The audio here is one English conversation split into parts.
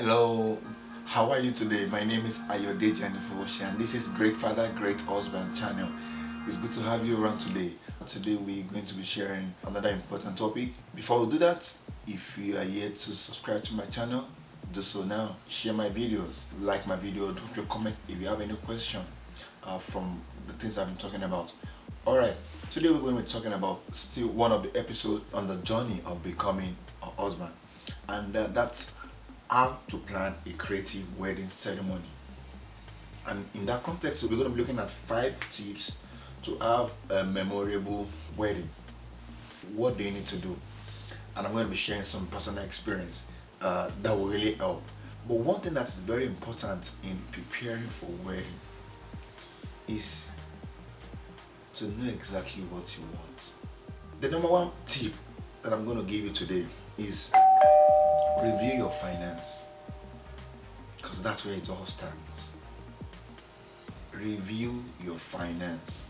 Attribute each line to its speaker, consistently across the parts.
Speaker 1: Hello, how are you today? My name is Ayodeji Anifuoshi and this is Great Father, Great Husband channel. It's good to have you around today. Today we're going to be sharing another important topic. Before we do that, if you are yet to subscribe to my channel, do so now. Share my videos, like my video, drop your comment if you have any question from the things I've been talking about. Alright, today we're going to be talking about still one of the episodes on the journey of becoming a husband, and that's how to plan a creative wedding ceremony. And in that context, we're going to be looking at 5 tips to have a memorable wedding. What do you need to do? And I'm going to be sharing some personal experience that will really help. But one thing that's very important in preparing for wedding is to know exactly what you want. The number one tip that I'm going to give you today is review your finance, because that's where it all starts. Review your finance.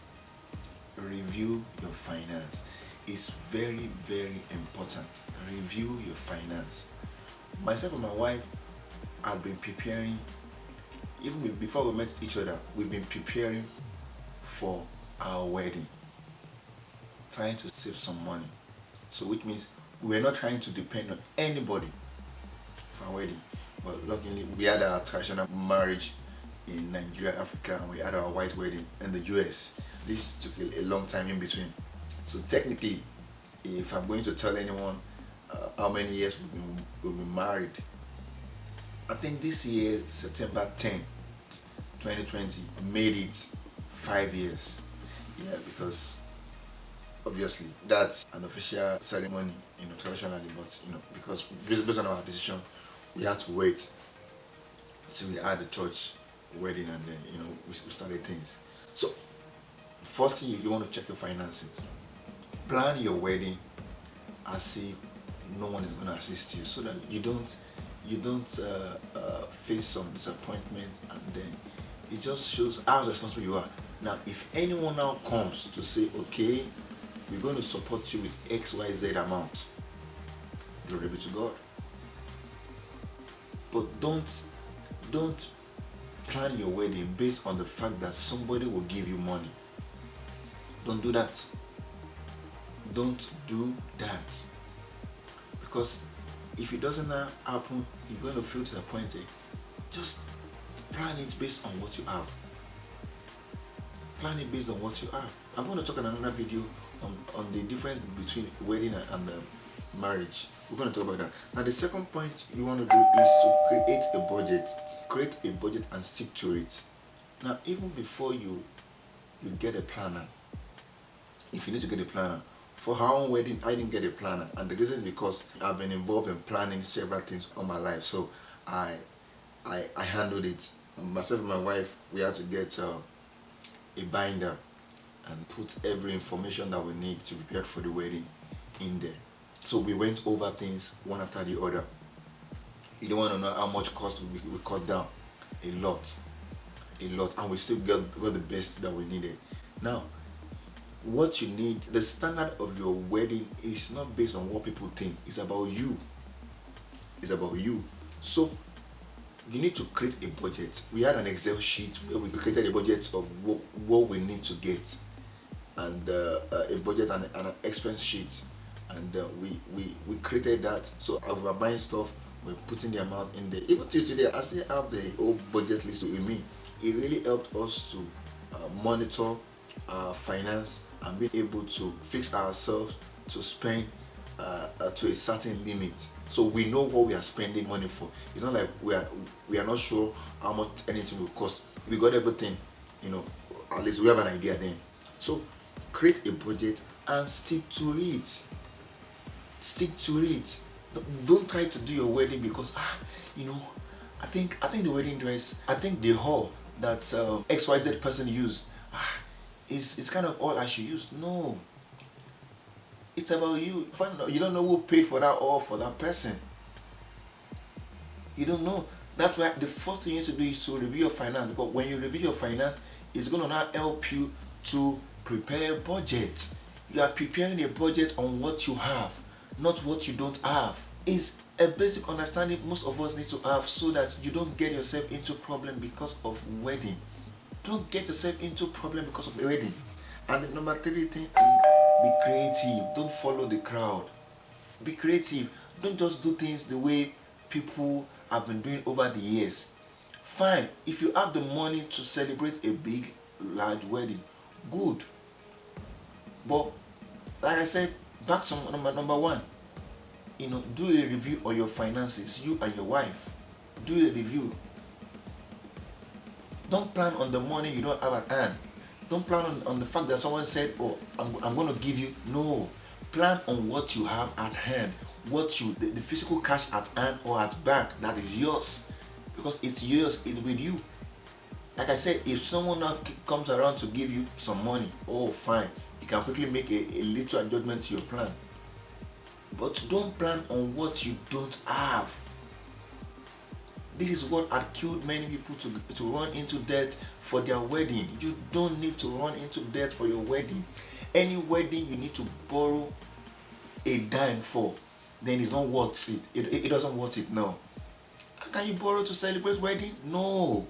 Speaker 1: Review your finance. It's very, very important. Review your finance. Myself and my wife have been preparing, even before we met each other, we've been preparing for our wedding, trying to save some money. So which means we're not trying to depend on anybody for our wedding. But luckily we had our traditional marriage in Nigeria, Africa, and we had our white wedding in the US. This took a long time in between. So technically, if I'm going to tell anyone how many years we've been married, I think this year, September 10th, 2020, made it 5 years. Yeah, because obviously that's an official ceremony, traditionally, but because based on our decision, we had to wait till we had the church wedding, and then we started things. So first thing, you want to check your finances. Plan your wedding as if no one is going to assist you, so that you don't face some disappointment, and then it just shows how responsible you are. Now if anyone now comes to say, okay, we're going to support you with XYZ amount, glory be to God. But don't plan your wedding based on the fact that somebody will give you money. Don't do that. Don't do that. Because if it doesn't happen, you're going to feel disappointed. Just plan it based on what you have. Plan it based on what you have. I'm going to talk in another video on the difference between wedding and marriage. We're going to talk about that. Now the second point you want to do is to create a budget. Create a budget and stick to it. Now even before you get a planner, if you need to get a planner, for our own wedding I didn't get a planner, and the reason is because I've been involved in planning several things all my life. So I handled it. Myself and my wife, we had to get a binder and put every information that we need to prepare for the wedding in there. So we went over things one after the other. You don't want to know how much cost we cut down. A lot, and we still got the best that we needed. Now what you need, the standard of your wedding is not based on what people think. It's about you. So you need to create a budget. We had an Excel sheet where we created a budget of what we need to get, and a budget and an expense sheet, and we created that. So as we were buying stuff, we're putting the amount in there. Even till today, I still have the whole budget list with me. It really helped us to monitor our finance and be able to fix ourselves to spend to a certain limit, so we know what we are spending money for. It's not like we are not sure how much anything will cost. We got everything, at least we have an idea then. So create a budget and stick to it. Don't try to do your wedding because I think the wedding dress, I think the hall that XYZ person used is kind of all I should use. No, it's about you. You don't know who paid for that or for that person. You don't know. That's why the first thing you need to do is to review your finance, because when you review your finance, it's going to now help you to prepare a budget. You are preparing a budget on what you have, not what you don't have. Is a basic understanding most of us need to have, so that you don't get yourself into problem because of wedding. Don't get yourself into problem because of a wedding. And the number three thing is, be creative. Don't follow the crowd. Be creative. Don't just do things the way people have been doing over the years. Fine, if you have the money to celebrate a big, large wedding, good. But like I said, back to number one, do a review on your finances, you and your wife. Do a review. Don't plan on the money you don't have at hand. Don't plan on the fact that someone said, oh, I'm going to give you. No. Plan on what you have at hand. The physical cash at hand or at bank that is yours. Because it's yours, it's with you. Like I said, if someone now comes around to give you some money, oh fine. You can quickly make a little adjustment to your plan. But don't plan on what you don't have. This is what had killed many people to run into debt for their wedding. You don't need to run into debt for your wedding. Any wedding you need to borrow a dime for, then it's not worth it. It doesn't worth it now. How can you borrow to celebrate wedding? No.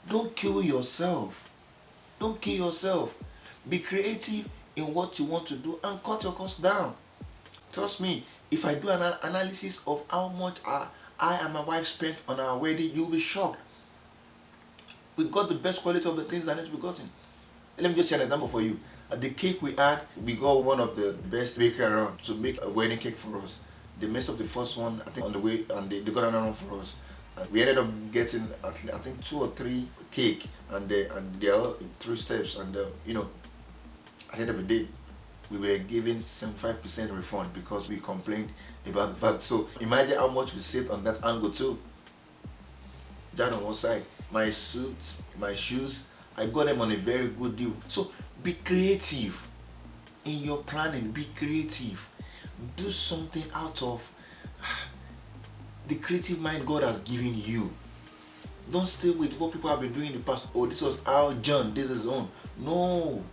Speaker 1: Don't kill yourself. Don't kill yourself. Be creative in what you want to do and cut your costs down. Trust me, if I do an analysis of how much I and my wife spent on our wedding, you'll be shocked. We got the best quality of the things that need to be gotten. Let me just share an example for you. The cake we had, we got one of the best bakery around to make a wedding cake for us. They messed up the first one, I think, on the way, and they got another one for us. And we ended up getting, I think, 2 or 3 cake, and they are all in 3 steps. And at the end of the day, we were given 75% refund because we complained about the fact. So imagine how much we saved on that angle too. That on one side. My suits, my shoes, I got them on a very good deal. So be creative in your planning. Be creative. Do something out of the creative mind God has given you. Don't stay with what people have been doing in the past. Oh, this was how John, this is on. No,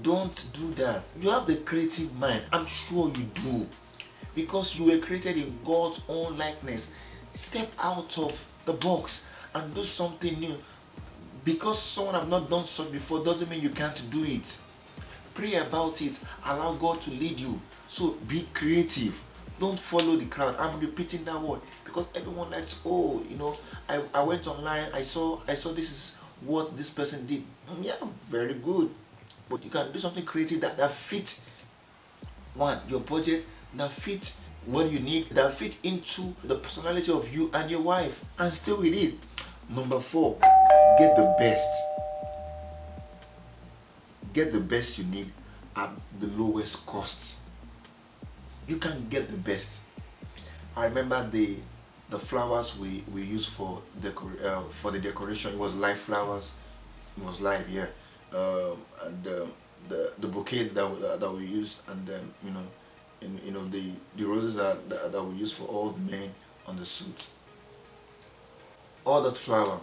Speaker 1: don't do that. You have the creative mind. I'm sure you do. Because you were created in God's own likeness. Step out of the box and do something new. Because someone have not done something before doesn't mean you can't do it. Pray about it. Allow God to lead you. So be creative. Don't follow the crowd. I'm repeating that word because everyone likes, I went online, I saw this is what this person did. Yeah, very good. But you can do something creative that fits your budget, that fits what you need, that fits into the personality of you and your wife, and stay with it. Number 4, get the best. Get the best you need at the lowest costs. You can get the best. I remember the flowers we used for the decoration. It was live flowers. It was live, yeah. And the bouquet that we used, and the roses that we used for all the men on the suit. All that flower.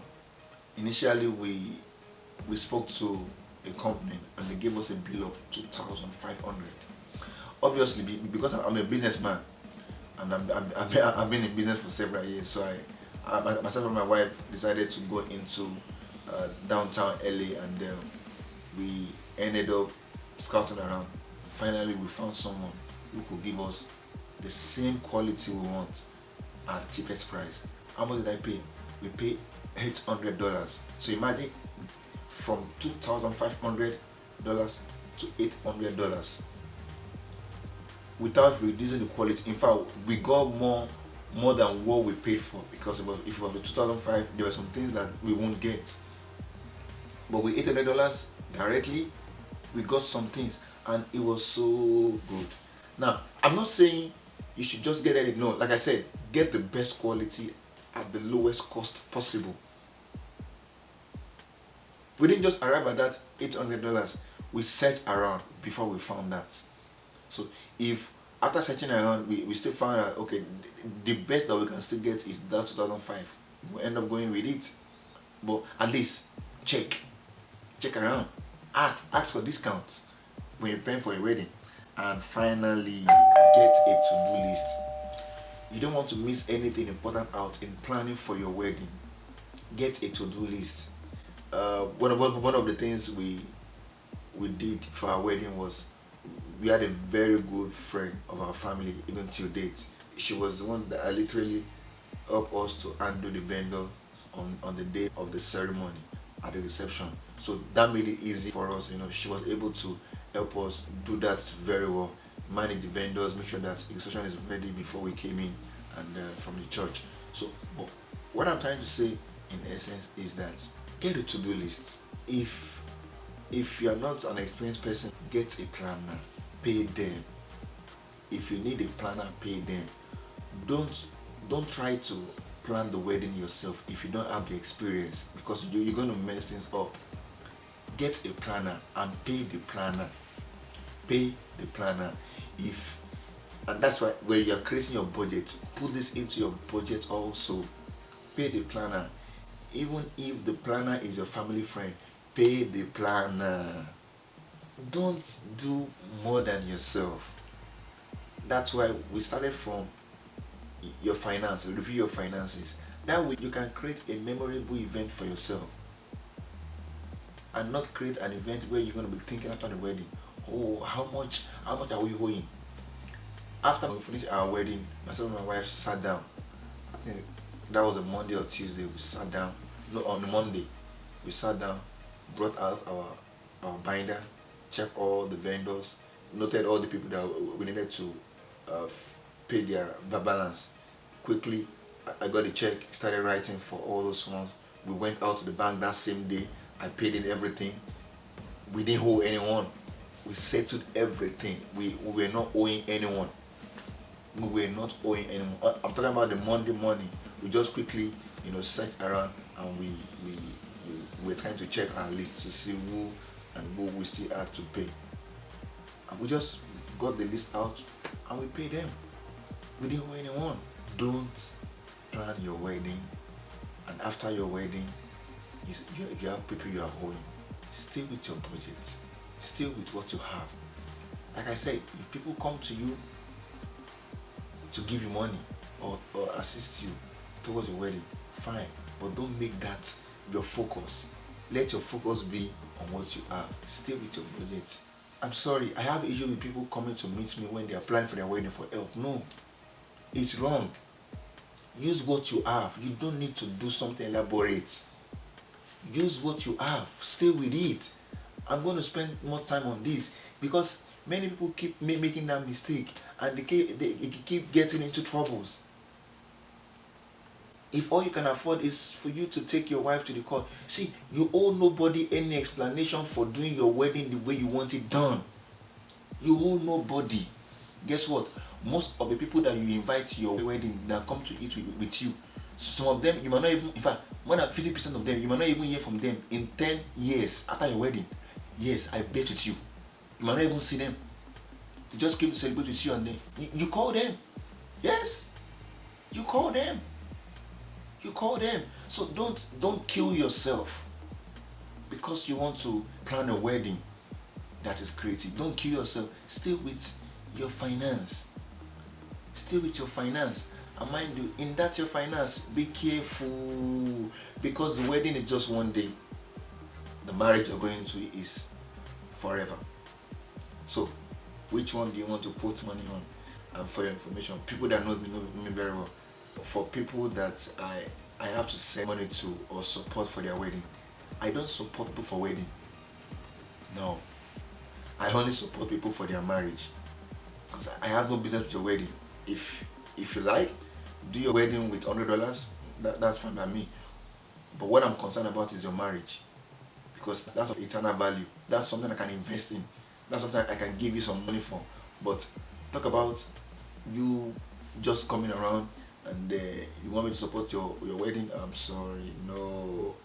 Speaker 1: Initially, we spoke to a company and they gave us a bill of 2,500. Obviously, because I'm a businessman and I've been in business for several years, so myself and my wife decided to go into downtown LA, and we ended up scouting around. Finally, we found someone who could give us the same quality we want at cheapest price. How much did I pay? We paid $800. So imagine, from $2,500 to $800 without reducing the quality. In fact, we got more than what we paid for, because if it was the 2005, there were some things that we won't get. But with $800 directly, we got some things, and it was so good. Now, I'm not saying you should just get it. No, like I said, get the best quality at the lowest cost possible. We didn't just arrive at that $800. We searched around before we found that. So if after searching around, we still found out, okay, the best that we can still get is that 2005, we'll end up going with it. But at least check around, ask for discounts when you're paying for a wedding. And finally, get a to-do list. You don't want to miss anything important out in planning for your wedding. Get a to-do list. One of the things we did for our wedding was we had a very good friend of our family even till date. She was the one that literally helped us to handle the vendors on the day of the ceremony at the reception. So that made it easy for us. She was able to help us do that very well. Manage the vendors, make sure that the reception is ready before we came in and from the church. So but what I'm trying to say in essence is that get a to-do list. If you are not an experienced person, get a planner, pay them. If you need a planner, pay them. Don't try to plan the wedding yourself if you don't have the experience, because you're going to mess things up. Get a planner and pay the planner. Pay the planner. If and that's why when you're creating your budget, put this into your budget also. Pay the planner. Even if the planner is your family friend, pay the planner. Don't do more than yourself. That's why we started from your finance. Review your finances. That way you can create a memorable event for yourself, and not create an event where you're going to be thinking after the wedding, oh, how much are we owing? After we finished our wedding, myself and my wife sat down. I think that was a Monday or Tuesday. We sat down. No, on the Monday, we sat down, brought out our binder, checked all the vendors, noted all the people that we needed to pay their balance. Quickly, I got a check, started writing for all those funds. We went out to the bank that same day. I paid in everything. We didn't owe anyone. We settled everything. We were not owing anyone. We were not owing anyone. I'm talking about the Monday morning. We just quickly, sat around and we were trying to check our list to see who we still had to pay. And we just got the list out and we paid them. We didn't owe anyone. Don't plan your wedding and after your wedding you have people you are owing. Stay with your budget. Stay with what you have. Like I said, if people come to you to give you money or assist you towards your wedding, fine, but don't make that your focus. Let your focus be on what you have. Stay with your budget. I'm sorry, I have issue with people coming to meet me when they are planning for their wedding for help. No, it's wrong. Use what you have. You don't need to do something elaborate. Use what you have. Stay with it. I'm going to spend more time on this because many people keep making that mistake and they keep getting into troubles. If all you can afford is for you to take your wife to the court, see, you owe nobody any explanation for doing your wedding the way you want it done. You owe nobody. Guess what? Most of the people that you invite to your wedding that come to eat with you, some of them you might not even, in fact, more than 50% of them, you might not even hear from them in 10 years after your wedding. Yes, I bet with you. You might not even see them. They just came to celebrate with you and then you call them. Yes, you call them. You call them. So don't kill yourself because you want to plan a wedding that is creative. Don't kill yourself. Stay with your finance. Stay with your finance. And mind you, in that your finance, be careful because the wedding is just one day. The marriage you're going to is forever. So, which one do you want to put money on? And for your information, people that know me very well, for people that I have to send money to or support for their wedding, I don't support people for wedding. No. I only support people for their marriage. Because I have no business with your wedding. If you like, do your wedding with $100, that's fine by me. But what I'm concerned about is your marriage. Because that's of eternal value. That's something I can invest in. That's something I can give you some money for. But talk about you just coming around and you want me to support your wedding. I'm sorry, no.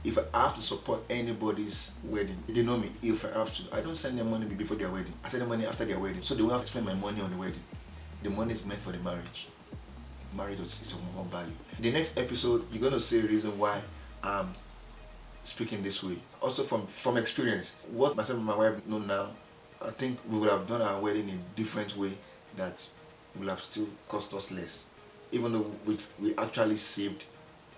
Speaker 1: If I have to support anybody's wedding, they know me. If I have to, I don't send them money before their wedding. I send them money after their wedding. So they won't have to spend my money on the wedding. The money is meant for the marriage. Marriage is of more value. In the next episode, you're going to see a reason why I'm speaking this way. Also from experience, what myself and my wife know now I think we would have done our wedding in a different way that will have still cost us less. Even though we actually saved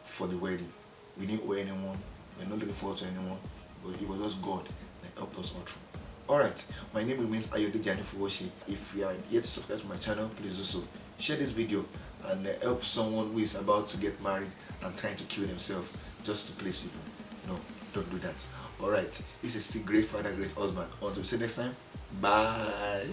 Speaker 1: for the wedding. We didn't owe anyone, we're not looking forward to anyone, but it was just God that helped us all through. Alright, my name remains Ayodeji Anifuwoshi. If you are yet to subscribe to my channel, please do so. Share this video and help someone who is about to get married and trying to kill themselves just to please people. No, don't do that. Alright, this is still Great Father, Great Husband. Until we see you next time, bye.